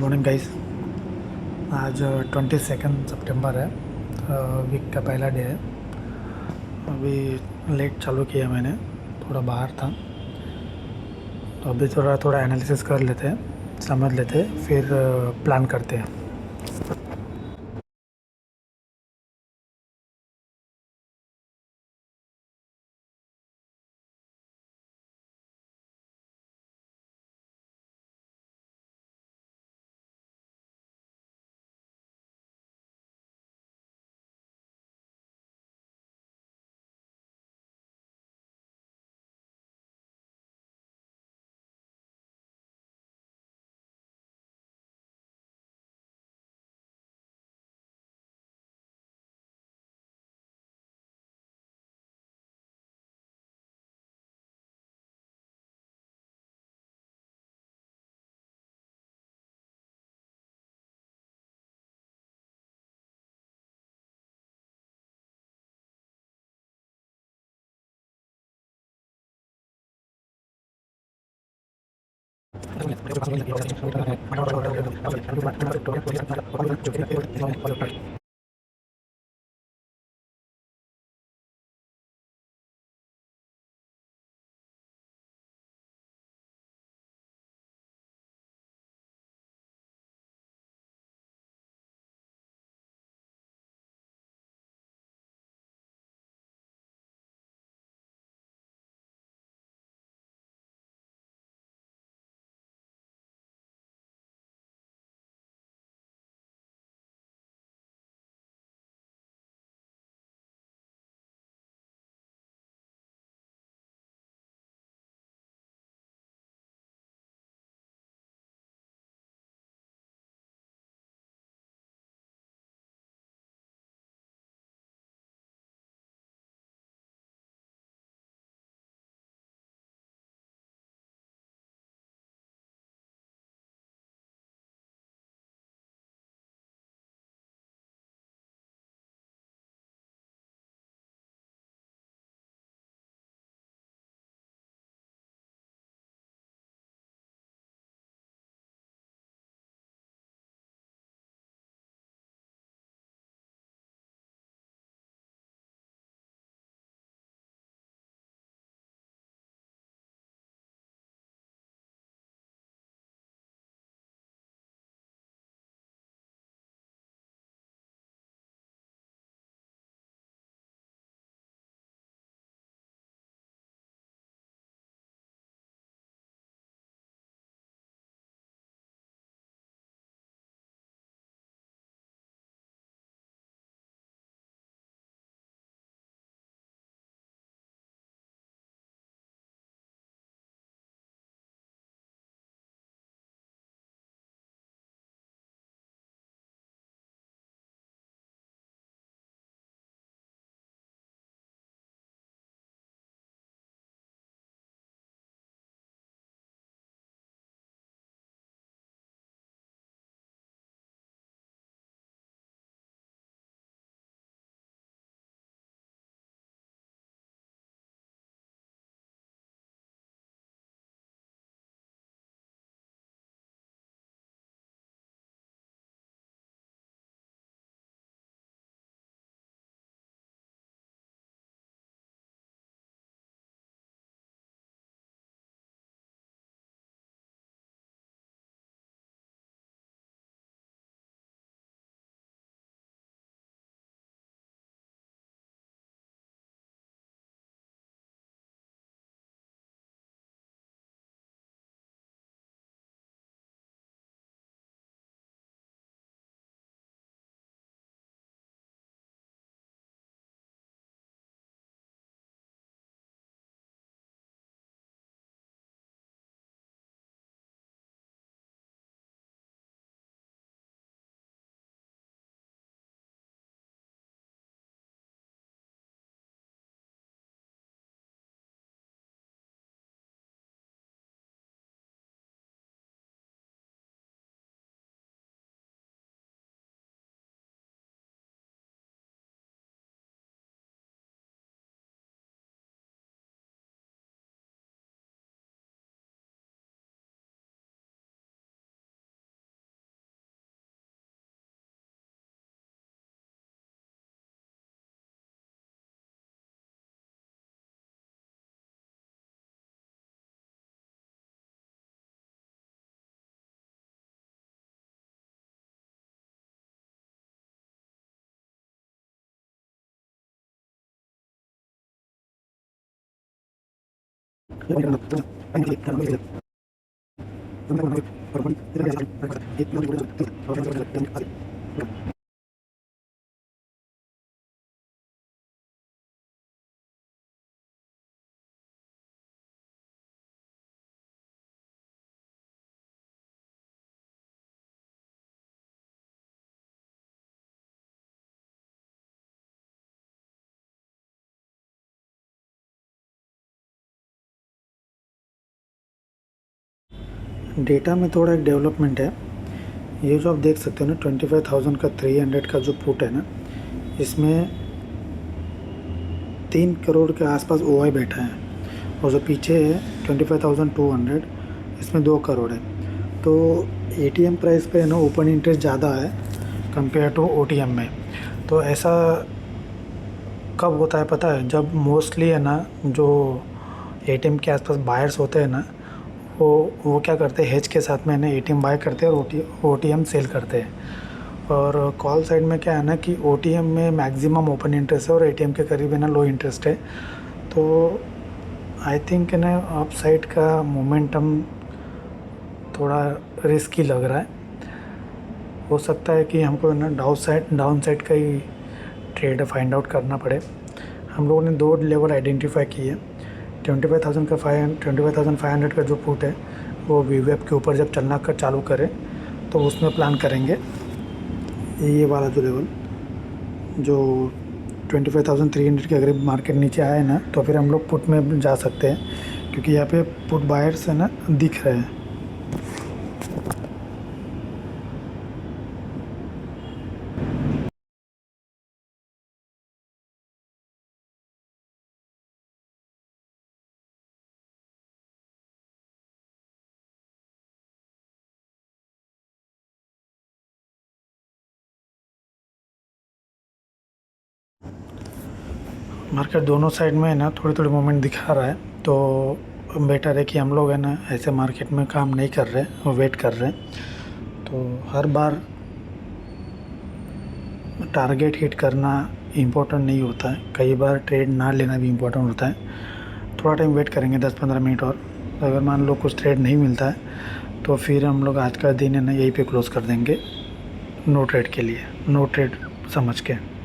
Morning guys. आज 22 सितंबर है। Week का पहला डे है। अभी लेट चालू किया मैंने, थोड़ा बाहर था। तो अभी थोड़ा थोड़ा एनालिसिस कर लेते हैं, समझ लेते हैं, फिर प्लान करते हैं। डेटा में थोड़ा एक डेवलपमेंट है। ये जो आप देख सकते हो ना 25,000 का 300 का जो पुट है ना, इसमें 3 करोड़ के आसपास ओआई बैठा है, और जो पीछे है 25,200, इसमें 2 करोड़ है। तो एटीएम प्राइस पे है ना ओपन इंटरेस्ट ज़्यादा है कंपेयर टू ओटीएम में। तो ऐसा कब होता है पता है? जब मोस्टली है ना जो एटीएम के आसपास बायर्स होते हैं ना, वो क्या करते हैं, हेज के साथ में ना एटीएम बाय करते हैं और ओटीएम सेल करते हैं। और कॉल साइड में क्या है ना कि ओटीएम में मैक्सिमम ओपन इंटरेस्ट है और एटीएम के करीब है ना लो इंटरेस्ट है। तो आई थिंक ना अप साइड का मोमेंटम थोड़ा रिस्की लग रहा है। हो सकता है कि हमको ना डाउन साइड का ही ट्रेड फाइंड आउट करना पड़े। हम लोगों ने 2 लेवल आइडेंटिफाई किए। 25,500 का जो पुट है वो वीवेब के ऊपर जब चलना कर चालू करे तो उसमें प्लान करेंगे। ये वाला जो लेवल जो 25,300 के अगर मार्केट नीचे आए ना तो फिर हम लोग पुट में जा सकते हैं, क्योंकि यहाँ पे पुट बायर्स है ना दिख रहे हैं। मार्केट दोनों साइड में है ना थोड़ी थोड़ी मूवमेंट दिखा रहा है। तो बेटर है कि हम लोग है ना ऐसे मार्केट में काम नहीं कर रहे और वेट कर रहे हैं। तो हर बार टारगेट हिट करना इम्पोर्टेंट नहीं होता है, कई बार ट्रेड ना लेना भी इम्पोर्टेंट होता है। थोड़ा टाइम वेट करेंगे 10-15 मिनट और अगर मान लो कुछ ट्रेड नहीं मिलता है तो फिर हम लोग आज का दिन है ना यहीं पे क्लोज़ कर देंगे, नो ट्रेड के लिए, नो ट्रेड समझ के।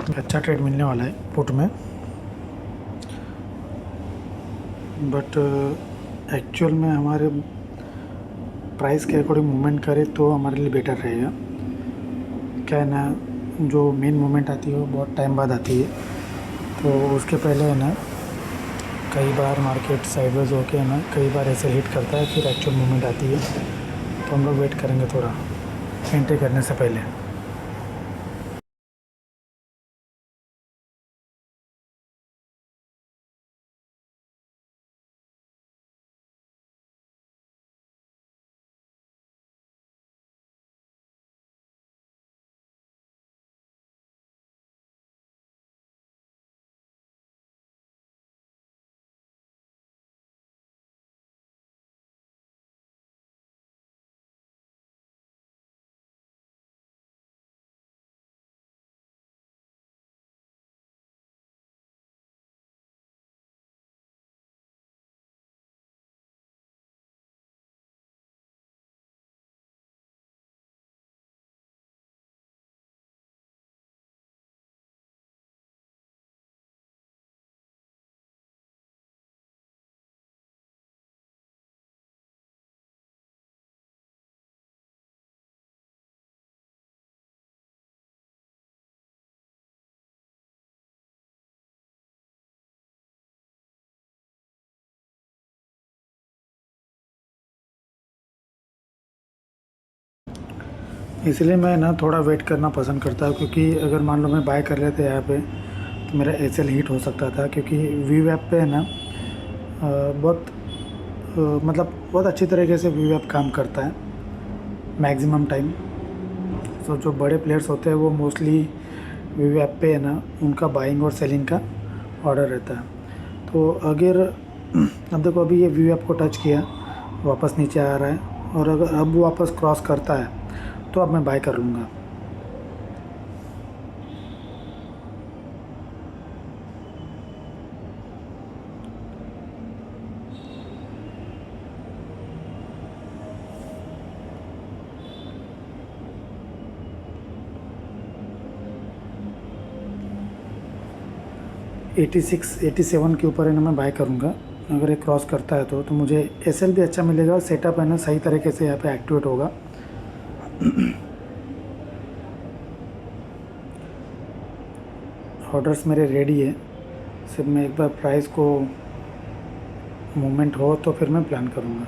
अच्छा ट्रेड मिलने वाला है पुट में, बट एक्चुअल में हमारे प्राइस के अकॉर्डिंग मूवमेंट करे तो हमारे लिए बेटर रहेगा। क्या है ना जो मेन मूवमेंट आती है वो बहुत टाइम बाद आती है, तो उसके पहले है ना कई बार मार्केट साइडवेज होके है ना कई बार ऐसे हिट करता है, फिर एक्चुअल मूवमेंट आती है। तो हम लोग वेट करेंगे थोड़ा एंट्री करने से पहले। इसलिए मैं ना थोड़ा वेट करना पसंद करता हूँ, क्योंकि अगर मान लो मैं बाय कर लेते यहाँ पे तो मेरा एसएल हीट हो सकता था, क्योंकि वी वेब पे है ना बहुत मतलब बहुत अच्छी तरीके से वी वेब काम करता है मैक्सिमम टाइम। तो जो बड़े प्लेयर्स होते हैं वो मोस्टली वी वेब पे है ना उनका बाइंग और सेलिंग का ऑर्डर रहता है। तो अगर अब देखो अभी ये वी वेब को टच किया, वापस नीचे आ रहा है, और अगर अब वापस क्रॉस करता है तो अब मैं बाय कर लूँगा। एटी सिक्स 87 के ऊपर है ना मैं बाय करूँगा। अगर ये क्रॉस करता है तो मुझे एसएल भी अच्छा मिलेगा और सेटअप है ना सही तरीके से यहाँ पे एक्टिवेट होगा। ऑर्डर्स मेरे रेडी है, सिर्फ मैं एक बार प्राइस को मूवमेंट हो तो फिर मैं प्लान करूँगा।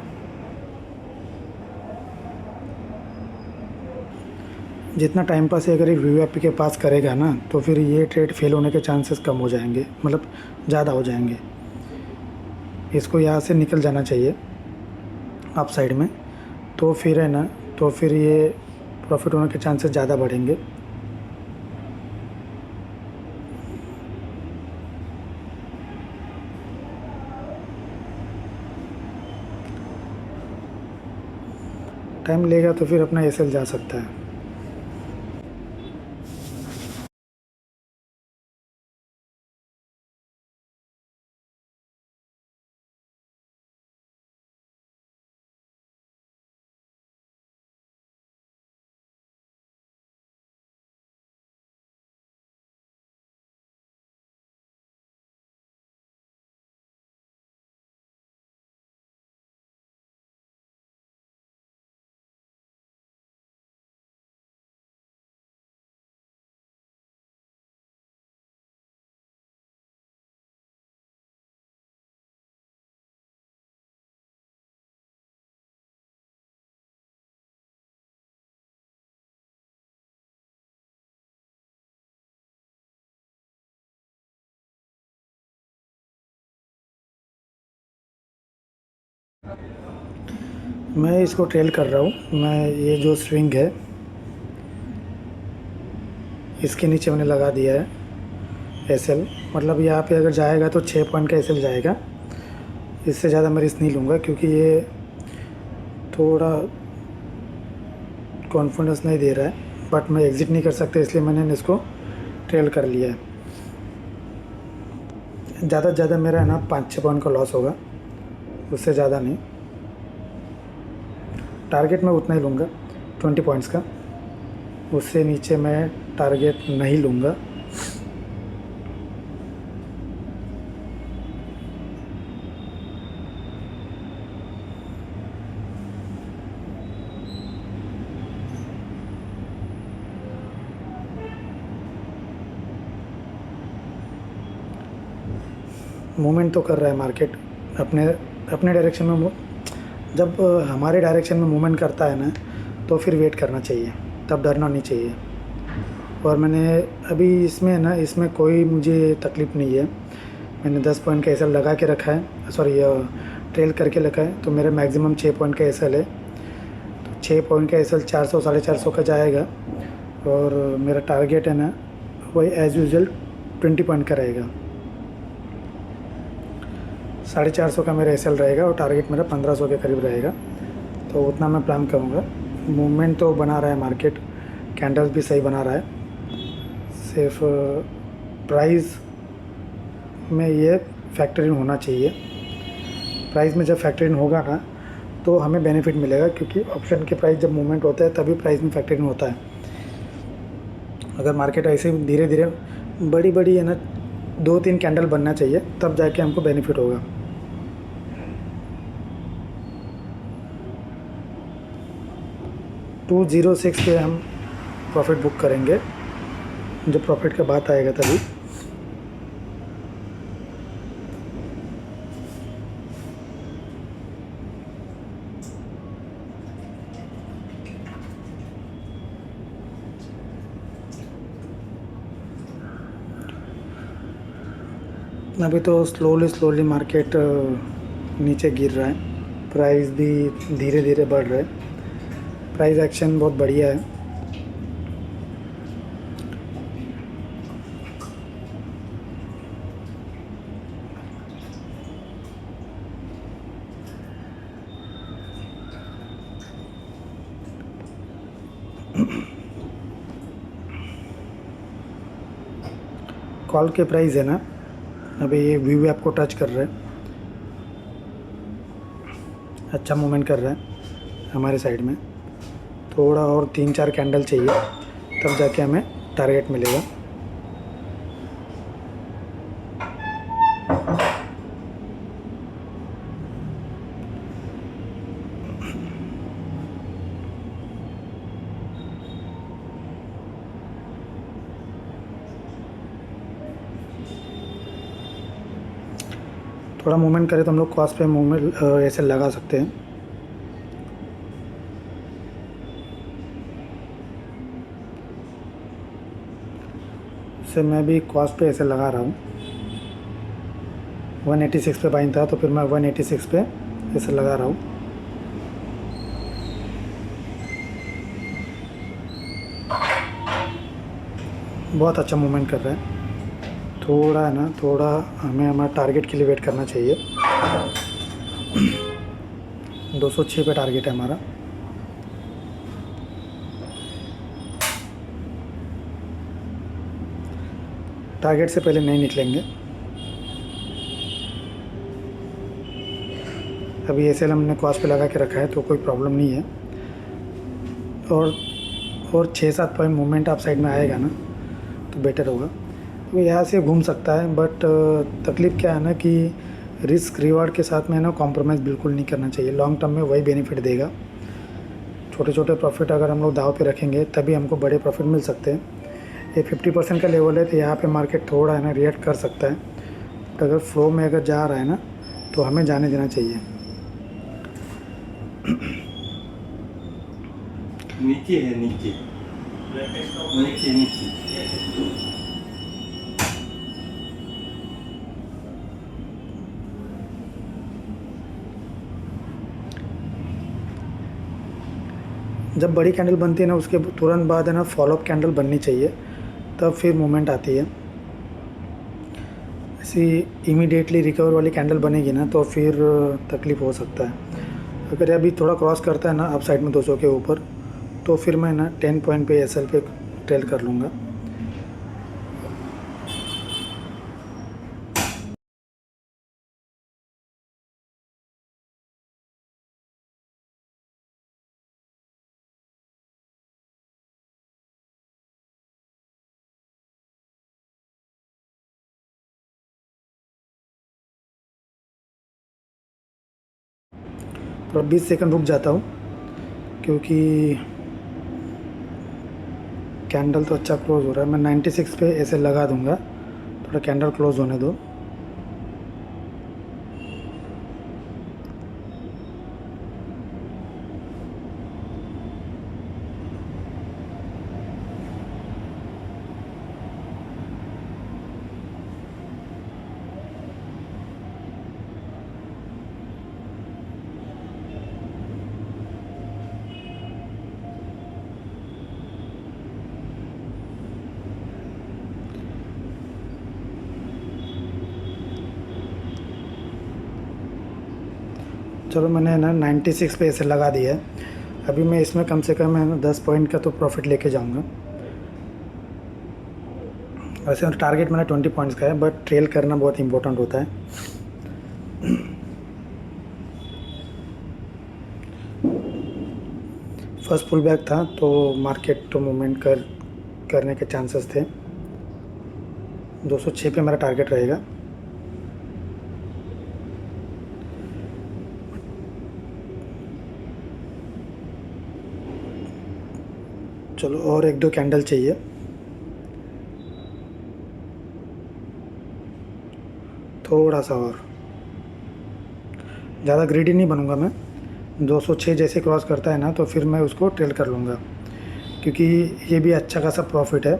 जितना टाइम पास है अगर ये वीवीआईपी के पास करेगा ना तो फिर ये ट्रेड फेल होने के चांसेस कम हो जाएंगे, मतलब ज़्यादा हो जाएंगे। इसको यहाँ से निकल जाना चाहिए अप साइड में, तो फिर है ना तो फिर ये प्रॉफिट होने के चांसेस ज़्यादा बढ़ेंगे। टाइम लेगा तो फिर अपना एसएल जा सकता है। मैं इसको ट्रेल कर रहा हूँ। मैं ये जो स्विंग है इसके नीचे मैंने लगा दिया है एसएल, मतलब यहाँ पे अगर जाएगा तो 6 पॉइंट का एसएल जाएगा। इससे ज़्यादा मैं रिस्क नहीं लूँगा, क्योंकि ये थोड़ा कॉन्फिडेंस नहीं दे रहा है, बट मैं एग्ज़िट नहीं कर सकता, इसलिए मैंने इसको ट्रेल कर लिया है। ज़्यादा से ज़्यादा मेरा है ना 5-6 पॉइंट का लॉस होगा, उससे ज़्यादा नहीं। टारगेट मैं उतना ही लूँगा 20 पॉइंट्स का, उससे नीचे मैं टारगेट नहीं लूँगा। मूवमेंट तो कर रहा है मार्केट अपने अपने डायरेक्शन में। जब हमारे डायरेक्शन में मूवमेंट करता है ना तो फिर वेट करना चाहिए, तब डरना नहीं चाहिए। और मैंने अभी इसमें ना इसमें कोई मुझे तकलीफ़ नहीं है। मैंने 10 पॉइंट का एसएल लगा के रखा है, सॉरी ट्रेल करके रखा है, तो मेरा मैक्सिमम 6 पॉइंट का एसएल है। तो 6 पॉइंट का एसएल 400 450 का जाएगा, और मेरा टारगेट है ना वही एज़ यूजुअल 20 पॉइंट का रहेगा। 450 का मेरा एसएल रहेगा और टारगेट मेरा 1500 के करीब रहेगा, तो उतना मैं प्लान करूँगा। मूवमेंट तो बना रहा है मार्केट, कैंडल्स भी सही बना रहा है, सिर्फ प्राइस में ये फैक्टर इन होना चाहिए। प्राइस में जब फैक्टर इन होगा ना तो हमें बेनिफिट मिलेगा, क्योंकि ऑप्शन के प्राइस जब मूवमेंट होता है तभी प्राइस में फैक्टर इन होता है। अगर मार्केट ऐसे धीरे धीरे बड़ी बड़ी है ना 2-3 कैंडल बनना चाहिए, तब जाके हमको बेनिफिट होगा। $206 पे हम प्रॉफिट बुक करेंगे, जब प्रॉफिट का बात आएगा तभी। अभी तो स्लोली मार्केट नीचे गिर रहा है, प्राइस भी धीरे धीरे बढ़ रहा है, प्राइस एक्शन बहुत बढ़िया है। कॉल के प्राइस है ना, अभी ये व्यू आपको टच कर रहा है, अच्छा मूवमेंट कर रहा है हमारे साइड में। थोड़ा और 3-4 कैंडल चाहिए, तब जाके हमें टारगेट मिलेगा। थोड़ा मूवमेंट करें तो हम लोग कॉस्ट पे मूवमेंट ऐसे लगा सकते हैं। से मैं भी कॉस्ट पे ऐसे लगा रहा हूँ। 186 पे बाइंग था, तो फिर मैं 186 पे ऐसे लगा रहा हूँ। बहुत अच्छा मूवमेंट कर रहा है। थोड़ा है ना, थोड़ा हमें हमारे टारगेट के लिए वेट करना चाहिए। 206 पे टारगेट है हमारा। टारगेट से पहले नहीं निकलेंगे। अभी एसएल हमने कॉस्ट पे लगा के रखा है, तो कोई प्रॉब्लम नहीं है। और 6-7 पॉइंट मूवमेंट आप साइड में आएगा ना, तो बेटर होगा। तो यहाँ से घूम सकता है, बट तकलीफ़ क्या है ना कि रिस्क रिवार्ड के साथ में ना कॉम्प्रोमाइज़ बिल्कुल नहीं करना चाहिए। लॉन्ग टर्म में वही बेनिफिट देगा। छोटे छोटे प्रॉफिट अगर हम लोग दाव पे रखेंगे, तभी हमको बड़े प्रॉफिट मिल सकते हैं। ये 50% का लेवल है, तो यहाँ पे मार्केट थोड़ा है ना रिएक्ट कर सकता है। बट अगर फ्लो में अगर जा रहा है ना, तो हमें जाने देना चाहिए। नीचे है, नीचे नीचे नीचे। जब बड़ी कैंडल बनती है ना, उसके तुरंत बाद है ना फॉलोअप कैंडल बननी चाहिए, तब फिर मूवमेंट आती है। ऐसी इमीडिएटली रिकवर वाली कैंडल बनेगी ना, तो फिर तकलीफ़ हो सकता है। अगर अभी थोड़ा क्रॉस करता है ना अप साइड में 200 के ऊपर, तो फिर मैं ना 10 पॉइंट पे एसएल पे ट्रेल कर लूँगा। थोड़ा 20 सेकंड रुक जाता हूँ, क्योंकि कैंडल तो अच्छा क्लोज हो रहा है। मैं 96 पे ऐसे लगा दूँगा, थोड़ा कैंडल क्लोज होने दो। चलो, मैंने ना 96 पे ऐसे लगा दिया है। अभी मैं इसमें कम से कम है ना 10 पॉइंट का तो प्रॉफिट लेके जाऊंगा। वैसे टारगेट मैंने 20 पॉइंट्स का है, बट ट्रेल करना बहुत इंपॉर्टेंट होता है। फर्स्ट पुल बैक था, तो मार्केट तो मूवमेंट करने के चांसेस थे। 206 पे मेरा टारगेट रहेगा। चलो, और 1-2 कैंडल चाहिए। थोड़ा सा और, ज़्यादा ग्रीडी नहीं बनूंगा मैं। 206 जैसे क्रॉस करता है ना, तो फिर मैं उसको ट्रेल कर लूँगा, क्योंकि ये भी अच्छा खासा प्रॉफिट है।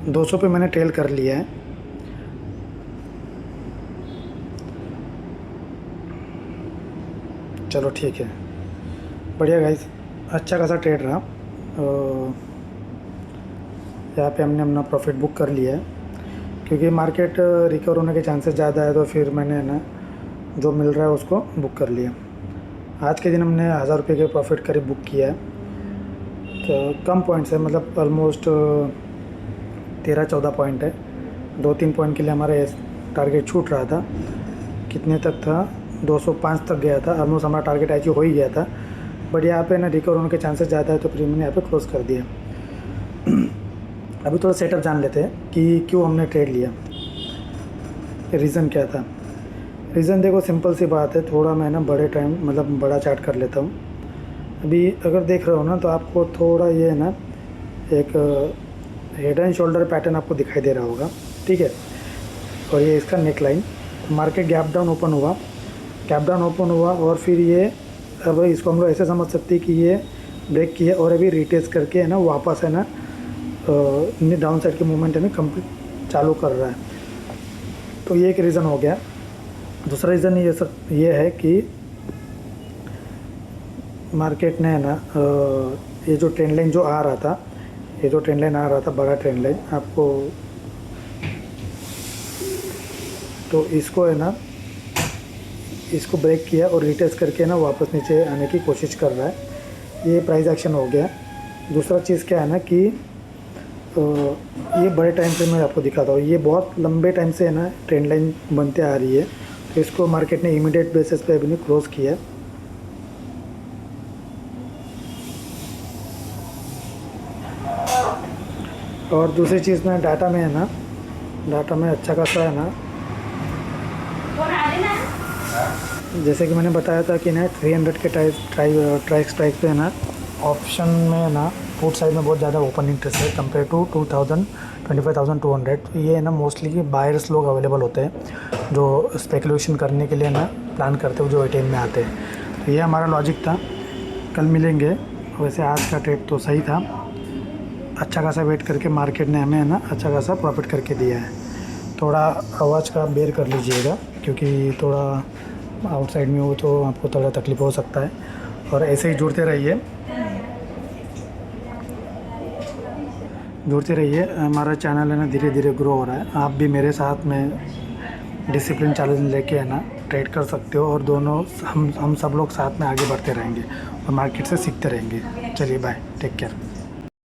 200 पे मैंने ट्रेल कर लिया है। चलो ठीक है, बढ़िया गाइस, अच्छा खासा ट्रेड रहा। यहाँ पे हमने अपना प्रॉफिट बुक कर लिया है, क्योंकि मार्केट रिकवर होने के चांसेस ज़्यादा है, तो फिर मैंने ना जो मिल रहा है उसको बुक कर लिया। आज के दिन हमने 1000 रुपये के प्रॉफिट करीब बुक किया है। तो कम पॉइंट्स है, मतलब ऑलमोस्ट 13-14 पॉइंट है। 2-3 पॉइंट के लिए हमारा टारगेट छूट रहा था। कितने तक था? 205 तक गया था। ऑलमोस्ट हमारा टारगेट अचीव हो ही गया था, बट यहाँ पे ना रिकवर होने के चांसेस ज़्यादा है, तो फिर मैंने यहाँ पे क्लोज़ कर दिया। अभी थोड़ा सेटअप जान लेते हैं कि क्यों हमने ट्रेड लिया, रीज़न क्या था। रीज़न देखो, सिंपल सी बात है, थोड़ा मैं ना बड़े टाइम मतलब बड़ा चार्ट कर लेता हूँ। अभी अगर देख रहे हो ना, तो आपको थोड़ा ये ना एक हेड एंड शोल्डर पैटर्न आपको दिखाई दे रहा होगा, ठीक है। और ये इसका neck line, market gap down open हुआ, गैप डाउन ओपन हुआ, और फिर ये अब इसको हम लोग ऐसे समझ सकते हैं कि ये ब्रेक किया और अभी रिटेस्ट करके है ना वापस है ना डाउन साइड के मूवमेंट है ना कंप्लीट चालू कर रहा है। तो ये एक रीज़न हो गया। दूसरा रीज़न ये है कि मार्केट ने है ना ये जो ट्रेंड लाइन जो आ रहा था, ये जो ट्रेंड लाइन आ रहा था, बड़ा ट्रेंड लाइन आपको, तो इसको है ना, इसको ब्रेक किया और रिटेस्ट करके ना वापस नीचे आने की कोशिश कर रहा है। ये प्राइस एक्शन हो गया। दूसरा चीज़ क्या है ना कि ये बड़े टाइम फ्रेम में आपको दिखाता हूँ, ये बहुत लंबे टाइम से है ना ट्रेंड लाइन बनते आ रही है। तो इसको मार्केट ने इमीडिएट बेसिस पे अभी नहीं क्लोज़ किया। और दूसरी चीज़ में डाटा में है ना, डाटा में अच्छा खासा है ना, जैसे कि मैंने बताया था कि ना 300 के स्ट्राइक पे है ना ऑप्शन में है ना पुट साइड में बहुत ज़्यादा ओपन इंटरेस्ट है कंपेयर टू 25,200। तो ये है ना मोस्टली बायर्स लोग अवेलेबल होते हैं जो स्पेकुलेशन करने के लिए ना प्लान करते हुए जो एटीएम में आते हैं। तो ये हमारा लॉजिक था। कल मिलेंगे। वैसे आज का ट्रेड तो सही था, अच्छा खासा वेट करके मार्केट ने हमें है ना अच्छा खासा प्रॉफिट करके दिया है। थोड़ा आवाज़ का बेयर कर लीजिएगा, क्योंकि थोड़ा आउटसाइड में हो तो आपको थोड़ा तकलीफ हो सकता है। और ऐसे ही जुड़ते रहिए, हमारा चैनल है ना धीरे धीरे ग्रो हो रहा है। आप भी मेरे साथ में डिसिप्लिन चैलेंज लेके है ना ट्रेड कर सकते हो, और दोनों हम सब लोग साथ में आगे बढ़ते रहेंगे और मार्केट से सीखते रहेंगे। चलिए बाय, टेक केयर।